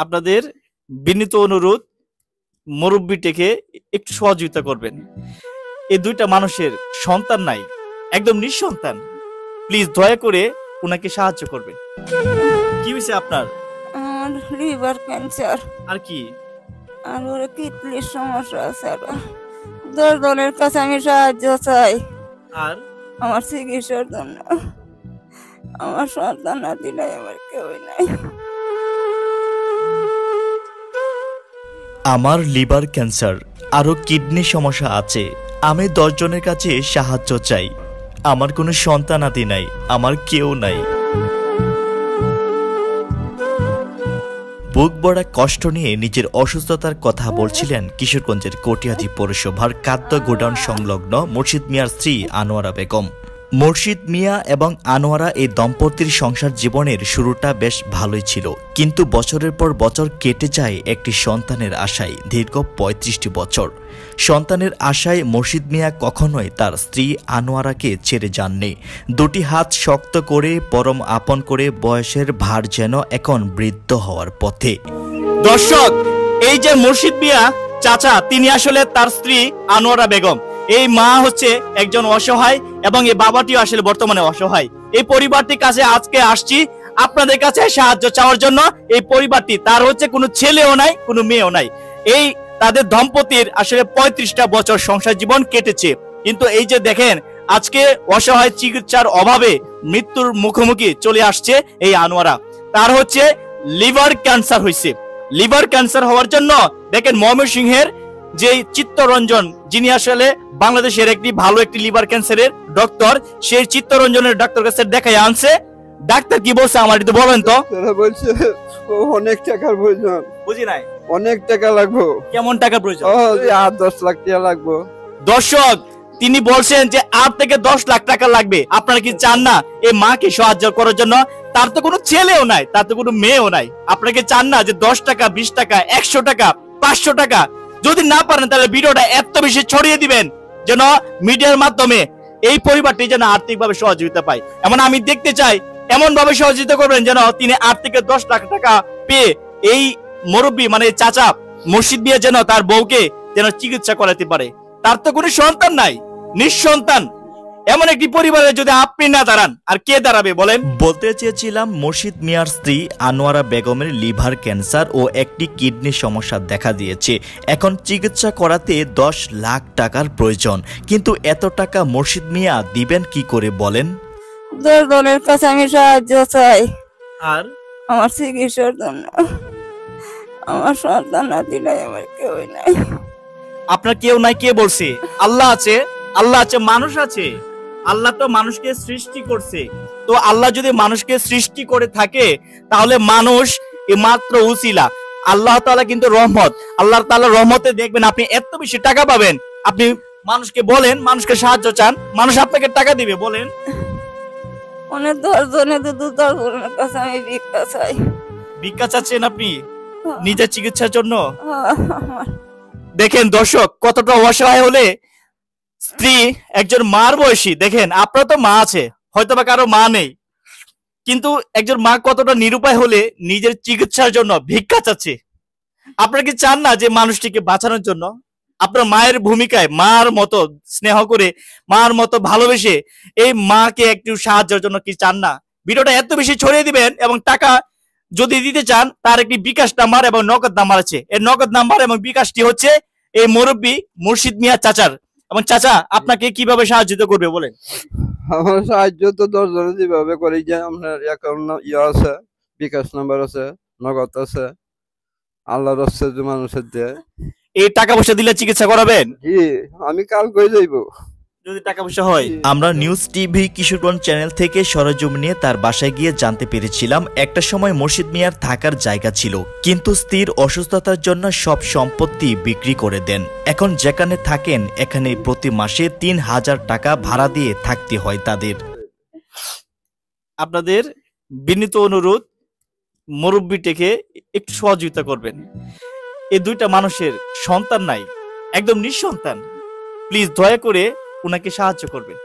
আপনাদের বিনীত অনুরোধ, মুরব্বিটিকে একটু সহযোগিতা করবেন। এই দুইটা মানুষের সন্তান নাই, একদম নিঃসন্তান। প্লিজ দয়া করে ওনাকে সাহায্য করবেন। কি হয়েছে আপনার? আমার লিভার ক্যান্সার আর কি? আর ওর কিডনির সমস্যা আছে। আর দশজনের কাছে আমি সাহায্য চাই আর আমার চিকিৎসার জন্য। আমার সন্তান নাতি নাই, আমার কেউই নাই। আমার লিভার ক্যান্সার, আরও কিডনি সমস্যা আছে। আমি 10 জনের কাছে সাহায্য চাই। আমার কোনো সন্তানাদি নাই, আমার কেউ নাই। বুক ভরা কষ্ট নিয়ে নিজের অসুস্থতার কথা বলছিলেন কিশোরগঞ্জের কটিয়াদী পৌরসভার খাদ্য গোডাউন সংলগ্ন মুর্শিদ মিয়ার স্ত্রী আনোয়ারা বেগম। মুর্শিদ মিয়া এবং আনোয়ারা এই দম্পতির সংসার জীবনের শুরুটা বেশ ভালোই ছিল, কিন্তু বছরের পর বছর কেটে যায় একটি সন্তানের আশায়। দীর্ঘ 35টি বছর সন্তানের আশায় মুর্শিদ মিয়া কখনোই তার স্ত্রী আনোয়ারাকে ছেড়ে যাননি। দুটি হাত শক্ত করে পরম আপন করে বয়সের ভার যেন এখন বৃদ্ধ হওয়ার পথে। দর্শক, এই যে মুর্শিদ মিয়া চাচা, তিনি আসলে তার স্ত্রী আনোয়ারা বেগম। এই মা হচ্ছে একজন অসহায় এবং এই বাবাটিও আসলে বর্তমানে অসহায়। এই পরিবারটির কাছে আজকে আসছি আপনাদের কাছে সাহায্য চাওয়ার জন্য। এই পরিবারটি, তার হচ্ছে কোনো ছেলেও নাই, কোনো মেয়েও নাই। এই তাদের দম্পতির আসলে 35টা বছর সংসার জীবন কেটেছে, কিন্তু এই যে দেখেন আজকে অসহায় চিকিৎসার অভাবে মৃত্যুর মুখোমুখি চলে আসছে এই আনোয়ারা। তার হচ্ছে লিভার ক্যান্সার হয়েছে। লিভার ক্যান্সার হওয়ার জন্য দেখেন ময়মনসিংহের যে চিত্তরঞ্জন, যিনি আসলে বাংলাদেশের ভালো একটি লিভার ক্যান্সারের ডক্টর, সেই চিত্তরঞ্জনের ডাক্তার কাছে দেখাই আনছে। ডাক্তার কি বলছে আমার একটু বলেন তো। বলছে অনেক টাকার প্রয়োজন। বুঝি নাই। অনেক টাকা লাগবে। কেমন টাকা প্রয়োজন? 8-10 লাখ টাকা লাগবে। দর্শক, তিনি বলছেন যে 8 থেকে 10 লাখ টাকা লাগবে। আপনারা কি চান না এই মাকে সাহায্য করার জন্য? তার তো কোনো ছেলেও নাই, তার তো কোনো মেয়েও নাই। আপনারা কি চান না যে 10 টাকা, 20 টাকা, 100 টাকা, 500 টাকা, যদি না পারেন তাহলে ভিডিওটা এত বেশি ছড়িয়ে দিবেন যেন মিডিয়ার মাধ্যমে এই পরিবারটি যেন আর্থিকভাবে সহযোগিতা পায়। এমন আমি দেখতে চাই, এমন ভাবে সহযোগিতা করবেন যেন তিনি 8 থেকে 10 লাখ টাকা পেয়ে এই মুরব্বী মানে চাচা মুর্শিদ মিয়া যেন তার বউকে যেন চিকিৎসা করাতে পারে। তার তো কোনো সন্তান নাই, নিঃসন্তান। এমন একটি পরিবারে যদি আপনি না দাঁড়ান, আর কে দাঁড়াবে বলেন? বলতে চেয়েছিলাম মুর্শিদ মিয়ার স্ত্রী আনোয়ারা বেগমের লিভার ক্যান্সার ও একটি কিডনি সমস্যা দেখা দিয়েছে। এখন চিকিৎসা করাতে 10 লাখ টাকার প্রয়োজন, কিন্তু এত টাকা মুর্শিদ মিয়া দিবেন কি করে বলেন? দশজনের কাছে আমি সাহায্য চাই আর আমার চিকিৎসার জন্য। আমার সন্তান নাতি নাই, আমার কেউই নাই। আপনার কেউ নাই কে বলছে? আল্লাহ আছে, আল্লাহ আছে, মানুষ আছে। আল্লাহ তো মানুষকে সৃষ্টি করছে। তো আল্লাহ যদি মানুষকে সৃষ্টি করে থাকে তাহলে মানুষ মাত্র উসিলা। আল্লাহ তাআলা কিন্তু রহমত। আল্লাহ তাআলা রহমতে দেখবেন আপনি এত বেশি টাকা পাবেন। আপনি মানুষকে বলেন, মানুষকে সাহায্য চান, মানুষ আপনাকে টাকা দিবে বলেন? অনেক 10 জনের কাছে আমি ভিক্ষা চাই। ভিক্ষা চাচ্ছেন আপনি নিজের চিকিৎসার জন্য? আমার দেখেন দর্শক, কতটা অসহায় হলে স্ত্রী একজন মার বয়সী। দেখেন আপনার তো মা আছে, হয়তো বা কারো মা নেই, কিন্তু একজন মা কতটা নিরুপায় হলে নিজের চিকিৎসার জন্য ভিক্ষা চাচ্ছে। আপনারা কি চান না যে মানুষটিকে বাঁচানোর জন্য আপনার মায়ের ভূমিকায় মার মতো স্নেহ করে, মার মতো ভালোবেসে এই মাকে একটু সাহায্যের জন্য কি চান না? ভিডিওটা এত বেশি ছড়িয়ে দিবেন। এবং টাকা যদি দিতে চান তার একটি বিকাশ নাম্বার এবং নগদ নাম্বার আছে। এর নগদ নাম্বার এবং বিকাশটি হচ্ছে এই মুরব্বী মুর্শিদ মিয়া চাচার। এবং চাচা আপনাকে কিভাবে সাহায্য করবে বলেন? আমার সাহায্য তো 10 জনে যেভাবে করি, যে আপনার অ্যাকাউন্ট আছে, বিকাশ নাম্বার আছে, নগদ আছে, আল্লাহর রাস্তে যে মানুষের দেয়। এই টাকা পয়সা দিলে চিকিৎসা করাবেন? জি, আমি কাল কই যাইবো যদি টাকা পয়সা হয়। আমরা নিউজ টিভি কিশোরগঞ্জ চ্যানেল থেকে সরজমিনে তার বাসায় গিয়ে জানতে পেরেছিলাম একটা সময় মুর্শিদ মিয়ার থাকার জায়গা ছিল, কিন্তু স্ত্রীর অসুস্থতার জন্য সব সম্পত্তি বিক্রি করে দেন। এখন যেখানে থাকেন এখানে প্রতি মাসে 3000 টাকা ভাড়া দিয়ে থাকতে হয় তাদের। আপনাদের বিনীত অনুরোধ, মুরব্বিটিকে একটু সহযোগিতা করবেন। এই দুইটা মানুষের সন্তান নাই, একদম নিঃসন্তান। প্লিজ দয়া করে ওনাকে সাহায্য করবেন।